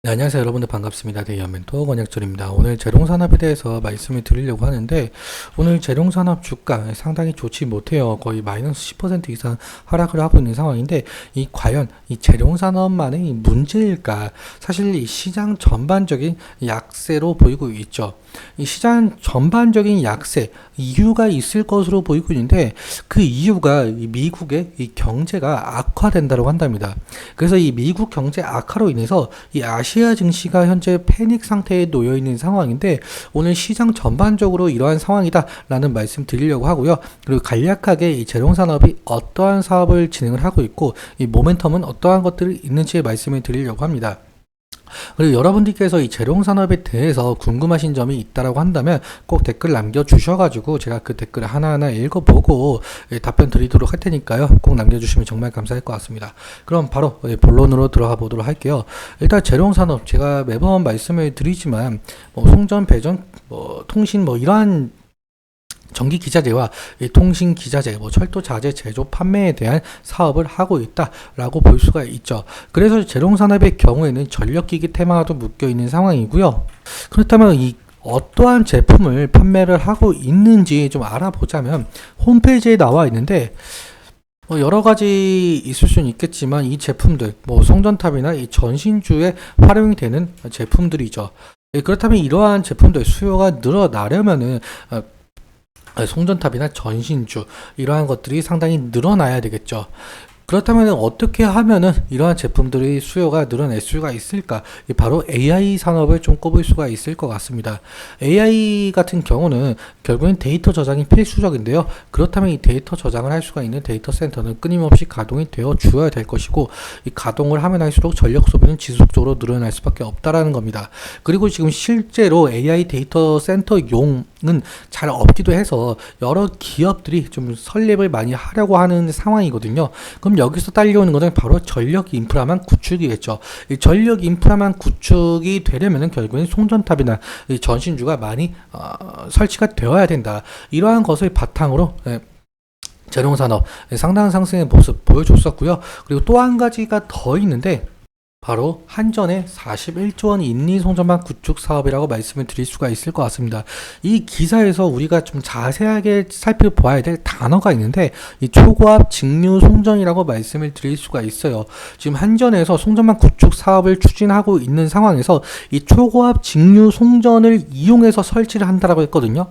네, 안녕하세요. 여러분들 반갑습니다. 대이아 멘토 권혁철입니다. 오늘 재롱산업에 대해서 말씀을 드리려고 하는데, 오늘 재롱산업 주가 상당히 좋지 못해요. 거의 마이너스 10% 이상 하락을 하고 있는 상황인데, 과연 이 재롱산업만의 문제일까? 사실 이 시장 전반적인 약세로 보이고 있죠. 이 시장 전반적인 약세 이유가 있을 것으로 보이고 있는데, 그 이유가 이 미국의 이 경제가 악화된다고 한답니다. 그래서 이 미국 경제 악화로 인해서 이 아시아 증시가 현재 패닉 상태에 놓여 있는 상황인데, 오늘 시장 전반적으로 이러한 상황이다라는 말씀 드리려고 하고요. 그리고 간략하게 이 재롱산업이 어떠한 사업을 진행을 하고 있고, 이 모멘텀은 어떠한 것들이 있는지 말씀을 드리려고 합니다. 그리고 여러분들께서 이 재롱산업에 대해서 궁금하신 점이 있다라고 한다면 꼭 댓글 남겨주셔가지고 제가 그 댓글을 하나하나 읽어보고 답변 드리도록 할 테니까요. 꼭 남겨주시면 정말 감사할 것 같습니다. 그럼 바로 본론으로 들어가 보도록 할게요. 일단 재롱산업 제가 매번 말씀을 드리지만 송전, 배전, 통신 이러한 전기 기자재와 통신 기자재, 철도 자재 제조 판매에 대한 사업을 하고 있다라고 볼 수가 있죠. 그래서 재롱산업의 경우에는 전력기기 테마도 묶여 있는 상황이고요. 그렇다면 이 어떠한 제품을 판매를 하고 있는지 좀 알아보자면 홈페이지에 나와 있는데, 여러 가지 있을 수는 있겠지만 이 제품들, 송전탑이나 이 전신주에 활용이 되는 제품들이죠. 그렇다면 이러한 제품들 수요가 늘어나려면은 송전탑이나 전신주 이러한 것들이 상당히 늘어나야 되겠죠. 그렇다면 어떻게 하면은 이러한 제품들의 수요가 늘어날 수가 있을까? 바로 AI 산업을 좀 꼽을 수가 있을 것 같습니다. AI 같은 경우는 결국엔 데이터 저장이 필수적인데요. 그렇다면 이 데이터 저장을 할 수가 있는 데이터 센터는 끊임없이 가동이 되어 주어야 될 것이고, 이 가동을 하면 할수록 전력 소비는 지속적으로 늘어날 수밖에 없다라는 겁니다. 그리고 지금 실제로 AI 데이터 센터용은 잘 없기도 해서 여러 기업들이 좀 설립을 많이 하려고 하는 상황이거든요. 그럼 여기서 딸려오는 것은 바로 전력 인프라만 구축이겠죠. 이 전력 인프라만 구축이 되려면 결국엔 송전탑이나 이 전신주가 많이 설치가 되어야 된다. 이러한 것을 바탕으로 재롱산업 상당한 상승의 모습 보여줬었고요. 그리고 또 한 가지가 더 있는데, 바로 한전의 41조 원 인리 송전망 구축 사업이라고 말씀을 드릴 수가 있을 것 같습니다. 이 기사에서 우리가 좀 자세하게 살펴봐야 될 단어가 있는데, 이 초고압 직류 송전이라고 말씀을 드릴 수가 있어요. 지금 한전에서 송전망 구축 사업을 추진하고 있는 상황에서 이 초고압 직류 송전을 이용해서 설치를 한다라고 했거든요.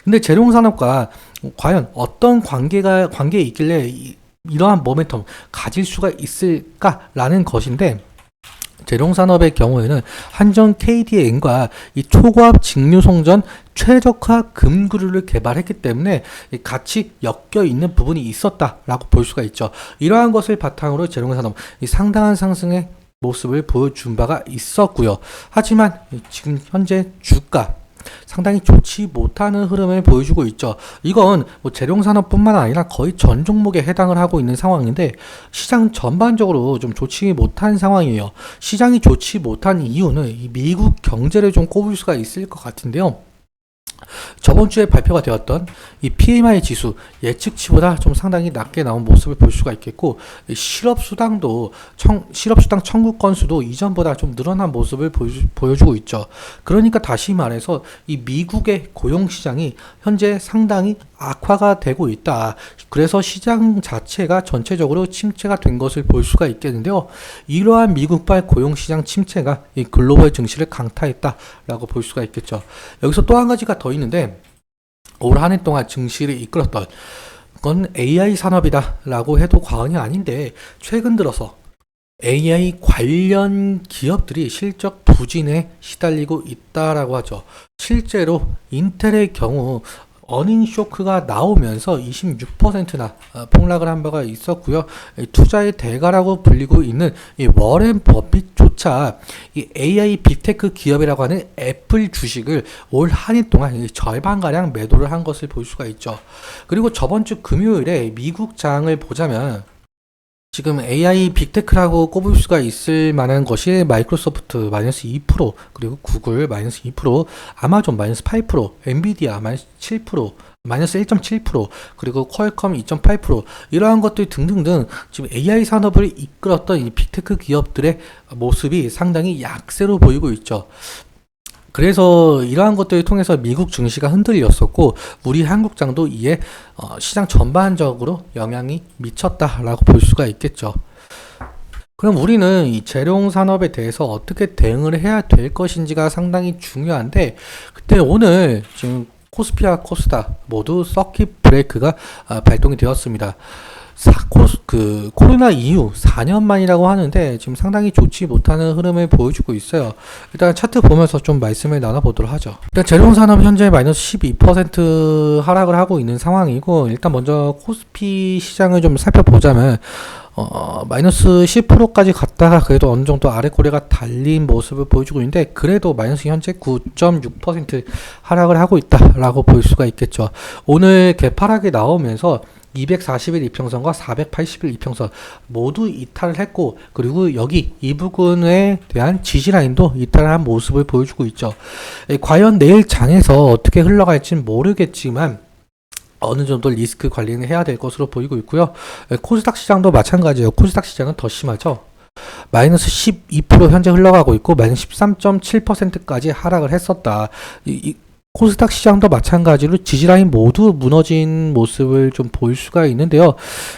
근데 재롱산업과 과연 어떤 관계에 있길래 이러한 모멘텀 가질 수가 있을까라는 것인데, 재롱산업의 경우에는 한전 KDN과 이 초고압 직류송전 최적화 금그루를 개발했기 때문에 같이 엮여 있는 부분이 있었다라고 볼 수가 있죠. 이러한 것을 바탕으로 재롱산업 상당한 상승의 모습을 보여준 바가 있었고요. 하지만 지금 현재 주가 상당히 좋지 못하는 흐름을 보여주고 있죠. 이건 재룡산업뿐만 아니라 거의 전 종목에 해당을 하고 있는 상황인데, 시장 전반적으로 좀 좋지 못한 상황이에요. 시장이 좋지 못한 이유는 이 미국 경제를 좀 꼽을 수가 있을 것 같은데요. 저번 주에 발표가 되었던 이 PMI 지수 예측치보다 좀 상당히 낮게 나온 모습을 볼 수가 있겠고, 실업수당 청구 건수도 이전보다 좀 늘어난 모습을 보여주고 있죠. 그러니까 다시 말해서 이 미국의 고용시장이 현재 상당히 악화가 되고 있다. 그래서 시장 자체가 전체적으로 침체가 된 것을 볼 수가 있겠는데요. 이러한 미국발 고용시장 침체가 이 글로벌 증시를 강타했다라고 볼 수가 있겠죠. 여기서 또 한 가지가 더 있는데, 올 한 해 동안 증시를 이끌었던 건 AI 산업이다라고 해도 과언이 아닌데, 최근 들어서 AI 관련 기업들이 실적 부진에 시달리고 있다라고 하죠. 실제로 인텔의 경우 어닝 쇼크가 나오면서 26%나 폭락을 한 바가 있었고요. 투자의 대가라고 불리고 있는 이 워렌 버핏조차 이 AI 빅테크 기업이라고 하는 애플 주식을 올 한 해 동안 절반가량 매도를 한 것을 볼 수가 있죠. 그리고 저번 주 금요일에 미국 장을 보자면, 지금 AI 빅테크라고 꼽을 수가 있을 만한 것이 마이크로소프트 마이너스 2%, 그리고 구글 마이너스 2%, 아마존 마이너스 8%, 엔비디아 마이너스 7%, 마이너스 1.7%, 그리고 퀄컴 2.8%, 이러한 것들 등등등 지금 AI 산업을 이끌었던 이 빅테크 기업들의 모습이 상당히 약세로 보이고 있죠. 그래서 이러한 것들을 통해서 미국 증시가 흔들렸었고, 우리 한국장도 이에 시장 전반적으로 영향이 미쳤다라고 볼 수가 있겠죠. 그럼 우리는 이 재룡 산업에 대해서 어떻게 대응을 해야 될 것인지가 상당히 중요한데, 그때 오늘 지금 코스피와 코스닥 모두 서킷 브레이크가 발동이 되었습니다. 코로나 이후 4년 만이라고 하는데 지금 상당히 좋지 못하는 흐름을 보여주고 있어요. 일단 차트 보면서 좀 말씀을 나눠보도록 하죠. 일단 재룡산업 현재 마이너스 12% 하락을 하고 있는 상황이고, 일단 먼저 코스피 시장을 좀 살펴보자면 마이너스 10%까지 갔다가 그래도 어느 정도 아래 고래가 달린 모습을 보여주고 있는데, 그래도 마이너스 현재 9.6% 하락을 하고 있다라고 볼 수가 있겠죠. 오늘 개파락이 나오면서 240일 이평선과 480일 이평선 모두 이탈을 했고, 그리고 여기 이 부분에 대한 지지라인도 이탈한 모습을 보여주고 있죠. 과연 내일 장에서 어떻게 흘러갈지는 모르겠지만 어느 정도 리스크 관리는 해야 될 것으로 보이고 있고요. 코스닥 시장도 마찬가지예요. 코스닥 시장은 더 심하죠. 마이너스 12% 현재 흘러가고 있고, 마이너스 13.7%까지 하락을 했었다. 코스닥 시장도 마찬가지로 지지라인 모두 무너진 모습을 좀 볼 수가 있는데요.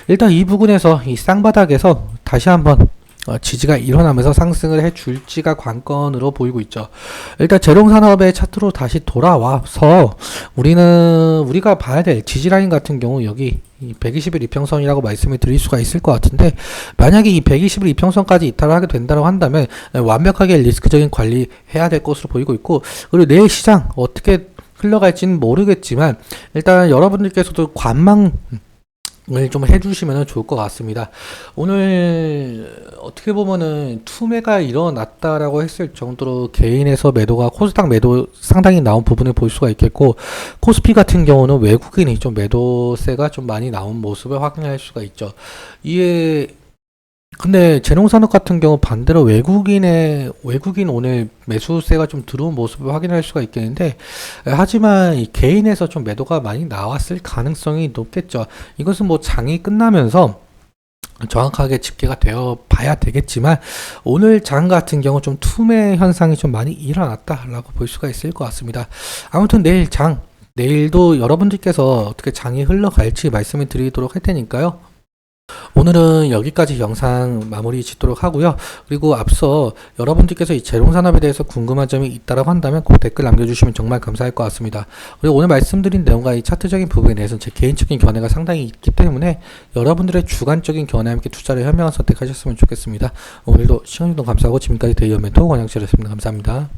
일단 이 부분에서 이 쌍바닥에서 다시 한번 지지가 일어나면서 상승을 해줄지가 관건으로 보이고 있죠. 일단 재룡산업의 차트로 다시 돌아와서 우리가 봐야 될 지지라인 같은 경우 여기 120일 이평선이라고 말씀을 드릴 수가 있을 것 같은데, 만약에 이 120일 이평선까지 이탈을 하게 된다고 한다면 완벽하게 리스크적인 관리 해야 될 것으로 보이고 있고, 그리고 내일 시장 어떻게 흘러갈지는 모르겠지만 일단 여러분들께서도 관망 을 좀 해주시면 좋을 것 같습니다. 오늘 어떻게 보면은 투매가 일어났다라고 했을 정도로 개인에서 매도가 코스닥 매도 상당히 나온 부분을 볼 수가 있겠고, 코스피 같은 경우는 외국인이 좀 매도세가 좀 많이 나온 모습을 확인할 수가 있죠. 근데 재룡산업 같은 경우 반대로 외국인 오늘 매수세가 좀 들어온 모습을 확인할 수가 있겠는데, 하지만 이 개인에서 좀 매도가 많이 나왔을 가능성이 높겠죠. 이것은 뭐 장이 끝나면서 정확하게 집계가 되어 봐야 되겠지만, 오늘 장 같은 경우 좀 투매 현상이 좀 많이 일어났다라고 볼 수가 있을 것 같습니다. 아무튼 내일도 여러분들께서 어떻게 장이 흘러갈지 말씀을 드리도록 할 테니까요. 오늘은 여기까지 영상 마무리 짓도록 하고요. 그리고 앞서 여러분들께서 이 재룡산업에 대해서 궁금한 점이 있다고 한다면 꼭 댓글 남겨주시면 정말 감사할 것 같습니다. 그리고 오늘 말씀드린 내용과 이 차트적인 부분에 대해서는 제 개인적인 견해가 상당히 있기 때문에 여러분들의 주관적인 견해와 함께 투자를 현명한 선택하셨으면 좋겠습니다. 오늘도 시청해주셔서 감사하고, 지금까지 대의연멘토 권영철이었습니다. 감사합니다.